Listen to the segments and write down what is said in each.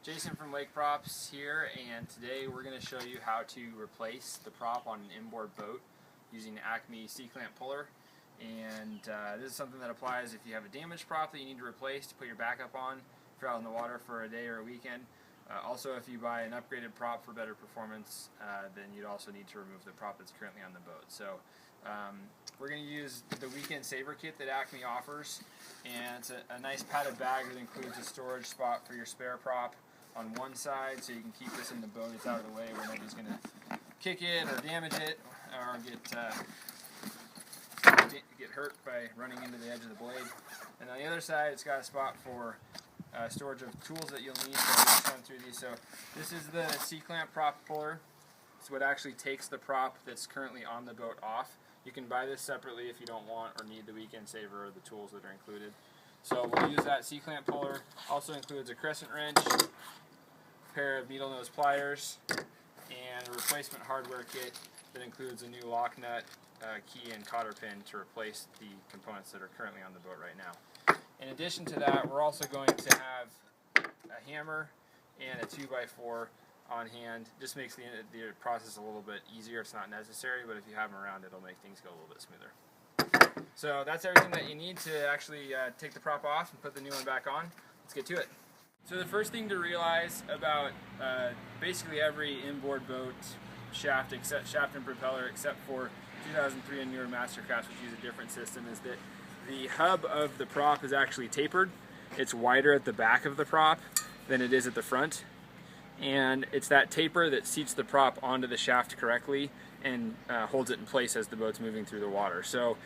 Jason from Lake Props here, and today we're going to show you how to replace the prop on an inboard boat using Acme C-clamp puller. And this is something that applies if you have a damaged prop that you need to replace to put your backup on if you're out in the water for a day or a weekend. Also, if you buy an upgraded prop for better performance, then you'd also need to remove the prop that's currently on the boat. So we're going to use the Weekend Saver kit that Acme offers, and it's a nice padded bag that includes a storage spot for your spare prop on one side, so you can keep this in the boat. It's out of the way where nobody's going to kick it or damage it or get hurt by running into the edge of the blade. And on the other side, it's got a spot for storage of tools that you'll need. So we'll just run through these. So this is the C-clamp prop puller. It's what actually takes the prop that's currently on the boat off. You can buy this separately if you don't want or need the Weekend Saver or the tools that are included. So we'll use that C-clamp puller. Also includes a crescent wrench, a pair of needle nose pliers, and a replacement hardware kit that includes a new lock nut, key, and cotter pin to replace the components that are currently on the boat right now. In addition to that, we're also going to have a hammer and a 2x4 on hand. Just makes the process a little bit easier. It's not necessary, but if you have them around, it'll make things go a little bit smoother. So that's everything that you need to actually take the prop off and put the new one back on. Let's get to it. So the first thing to realize about basically every inboard boat shaft and propeller except for 2003 and newer Mastercrafts, which use a different system, is that the hub of the prop is actually tapered. It's wider at the back of the prop than it is at the front, and it's that taper that seats the prop onto the shaft correctly and holds it in place as the boat's moving through the water. So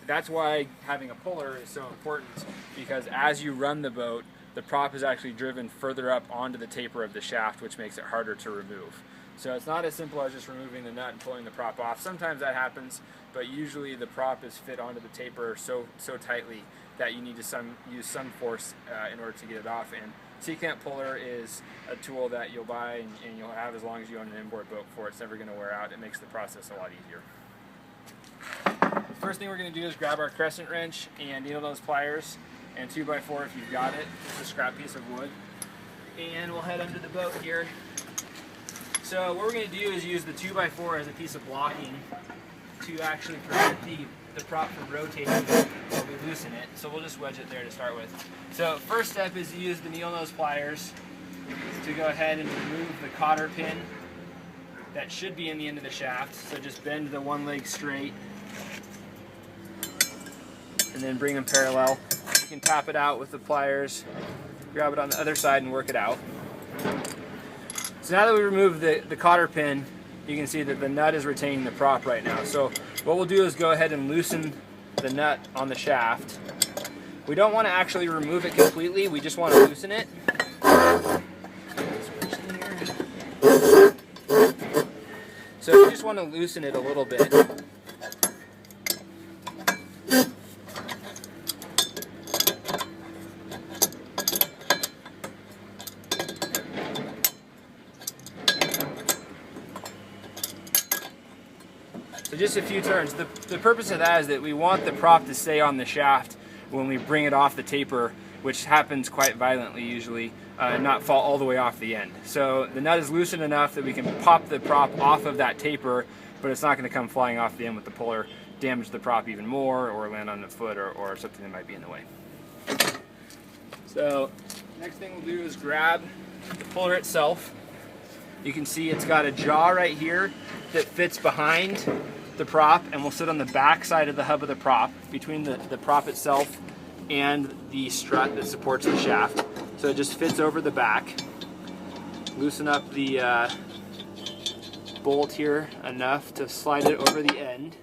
that's why having a puller is so important, because as you run the boat, the prop is actually driven further up onto the taper of the shaft, which makes it harder to remove. So it's not as simple as just removing the nut and pulling the prop off. Sometimes that happens, but usually the prop is fit onto the taper so tightly that you need to use some force in order to get it off. And C-clamp puller is a tool that you'll buy and you'll have as long as you own an inboard boat for. It's never going to wear out. It makes the process a lot easier. The first thing we're going to do is grab our crescent wrench and needle nose pliers and 2x4 if you've got it. It's a scrap piece of wood. And we'll head under the boat here. So what we're going to do is use the 2x4 as a piece of blocking to actually prevent the prop from rotating while we loosen it. So we'll just wedge it there to start with. So first step is to use the needle nose pliers to go ahead and remove the cotter pin that should be in the end of the shaft. So just bend the one leg straight and then bring them parallel. You can tap it out with the pliers, grab it on the other side and work it out. So now that we removed the cotter pin, you can see that the nut is retaining the prop right now. So what we'll do is go ahead and loosen the nut on the shaft. We don't want to actually remove it completely, we just want to loosen it. So you just want to loosen it a little bit. So just a few turns. The purpose of that is that we want the prop to stay on the shaft when we bring it off the taper, which happens quite violently usually, not fall all the way off the end. So the nut is loosened enough that we can pop the prop off of that taper, but it's not going to come flying off the end with the puller, damage the prop even more, or land on the foot or something that might be in the way. So next thing we'll do is grab the puller itself. You can see it's got a jaw right here that fits behind the prop and will sit on the back side of the hub of the prop between the prop itself and the strut that supports the shaft. So it just fits over the back. Loosen up the bolt here enough to slide it over the end.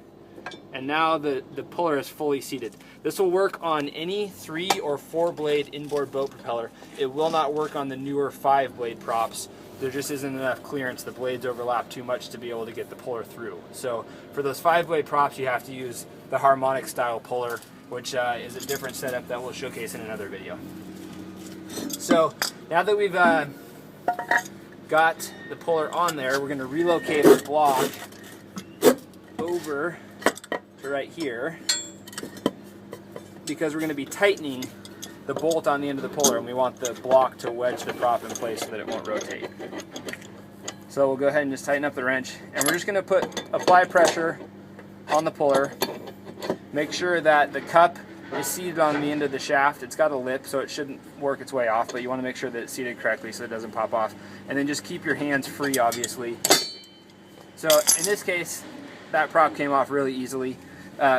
And now the puller is fully seated. This will work on any 3 or 4 blade inboard boat propeller. It will not work on the newer 5 blade props. There just isn't enough clearance. The blades overlap too much to be able to get the puller through. So for those 5 blade props, you have to use the harmonic style puller, which is a different setup that we'll showcase in another video. So now that we've got the puller on there, we're going to relocate our block over to right here, because we're going to be tightening the bolt on the end of the puller, and we want the block to wedge the prop in place so that it won't rotate. So we'll go ahead and just tighten up the wrench, and we're just going to apply pressure on the puller. Make sure that the cup is seated on the end of the shaft. It's got a lip, so it shouldn't work its way off, but you want to make sure that it's seated correctly so it doesn't pop off. And then just keep your hands free, obviously. So in this case, that prop came off really easily.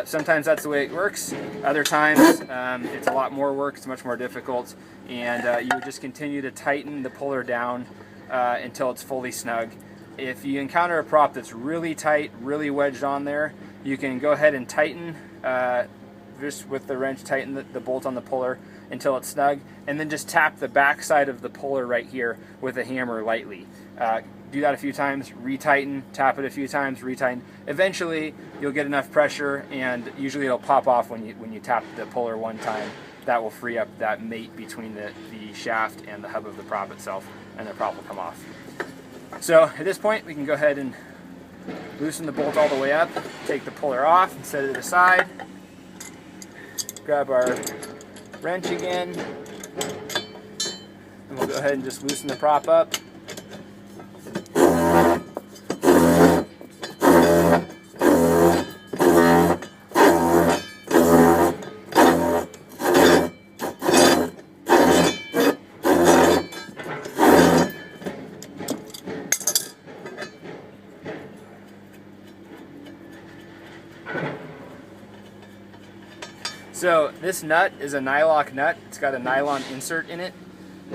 Sometimes that's the way it works. Other times it's a lot more work, it's much more difficult, and you would just continue to tighten the puller down until it's fully snug. If you encounter a prop that's really tight, really wedged on there, you can go ahead and tighten, just with the wrench, tighten the bolt on the puller until it's snug, and then just tap the back side of the puller right here with a hammer lightly. Do that a few times, retighten, tap it a few times, retighten. Eventually you'll get enough pressure, and usually it'll pop off when you tap the puller one time. That will free up that mate between the shaft and the hub of the prop itself, and the prop will come off. So at this point we can go ahead and loosen the bolt all the way up, take the puller off and set it aside, grab our wrench again, and we'll go ahead and just loosen the prop up. So this nut is a nylock nut. It's got a nylon insert in it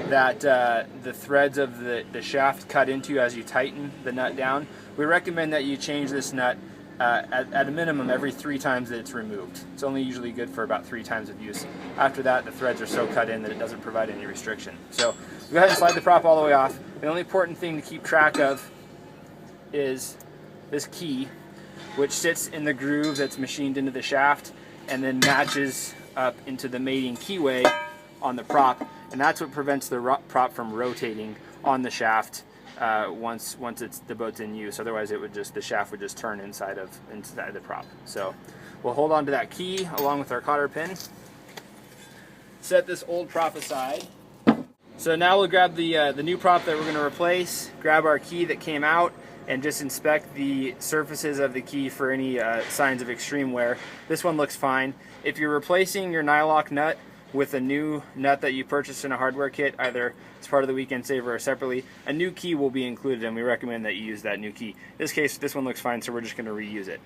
that the threads of the shaft cut into as you tighten the nut down. We recommend that you change this nut at a minimum every 3 times that it's removed. It's only usually good for about 3 times of use. After that, the threads are so cut in that it doesn't provide any restriction. So go ahead and slide the prop all the way off. The only important thing to keep track of is this key, which sits in the groove that's machined into the shaft and then matches up into the mating keyway on the prop, and that's what prevents the prop from rotating on the shaft once the boat's in use. Otherwise, the shaft would just turn inside the prop. So we'll hold on to that key along with our cotter pin. Set this old prop aside. So now we'll grab the new prop that we're going to replace. Grab our key that came out, and just inspect the surfaces of the key for any signs of extreme wear. This one looks fine. If you're replacing your nylock nut with a new nut that you purchased in a hardware kit, either as part of the Weekend Saver or separately, a new key will be included, and we recommend that you use that new key. In this case, this one looks fine, so we're just going to reuse it.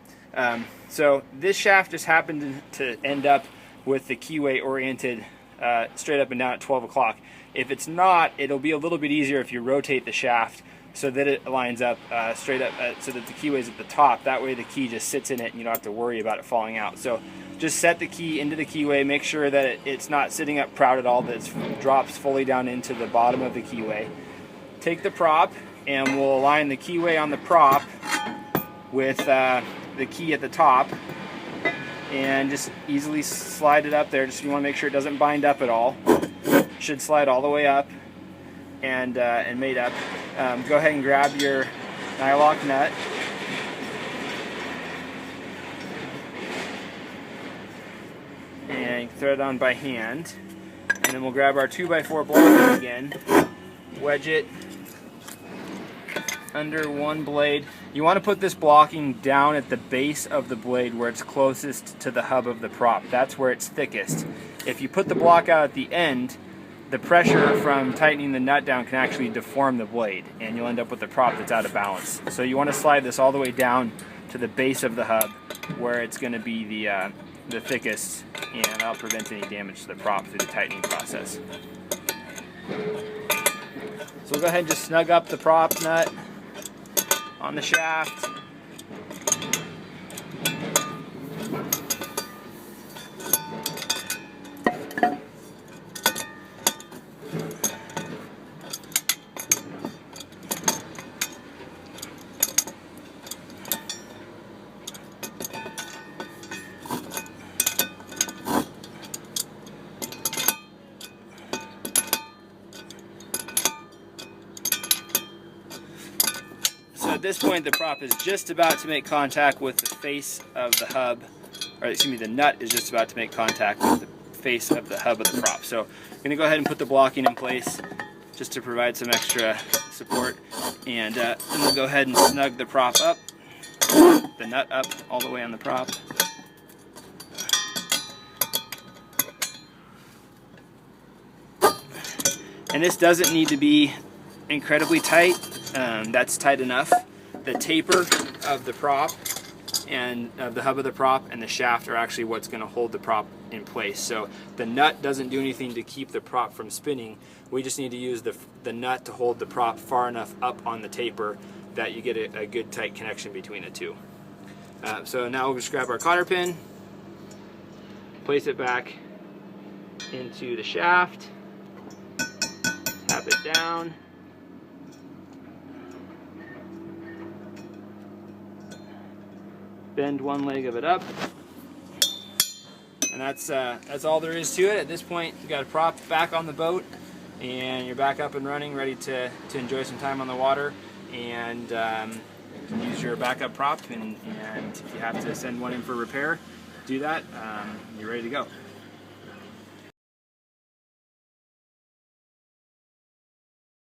So this shaft just happened to end up with the keyway oriented straight up and down at 12 o'clock. If it's not, it'll be a little bit easier if you rotate the shaft so that it lines up straight up, so that the keyway's at the top. That way the key just sits in it and you don't have to worry about it falling out. So just set the key into the keyway, make sure that it's not sitting up proud at all, that it drops fully down into the bottom of the keyway. Take the prop, and we'll align the keyway on the prop with the key at the top, and just easily slide it up there. Just you want to make sure it doesn't bind up at all. Should slide all the way up and mate up. Go ahead and grab your nylock nut. And thread it on by hand. And then we'll grab our 2x4 block again, wedge it under one blade. You want to put this blocking down at the base of the blade where it's closest to the hub of the prop. That's where it's thickest. If you put the block out at the end, the pressure from tightening the nut down can actually deform the blade, and you'll end up with a prop that's out of balance. So you want to slide this all the way down to the base of the hub where it's going to be the thickest, and that'll prevent any damage to the prop through the tightening process. So we'll go ahead and just snug up the prop nut on the shaft. So at this point, the prop is just about to make contact with the face of the hub, or excuse me, the nut is just about to make contact with the face of the hub of the prop. So I'm going to go ahead and put the blocking in place just to provide some extra support, and then we'll go ahead and snug the prop up, the nut up all the way on the prop. And this doesn't need to be incredibly tight. That's tight enough. The taper of the prop and of the hub of the prop and the shaft are actually what's going to hold the prop in place. So the nut doesn't do anything to keep the prop from spinning. We just need to use the nut to hold the prop far enough up on the taper that you get a good tight connection between the two. So now we'll just grab our cotter pin, place it back into the shaft, tap it down, bend one leg of it up, and that's all there is to it. At this point, you got a prop back on the boat, and you're back up and running, ready to enjoy some time on the water, and use your backup prop. And if you have to send one in for repair, do that. You're ready to go.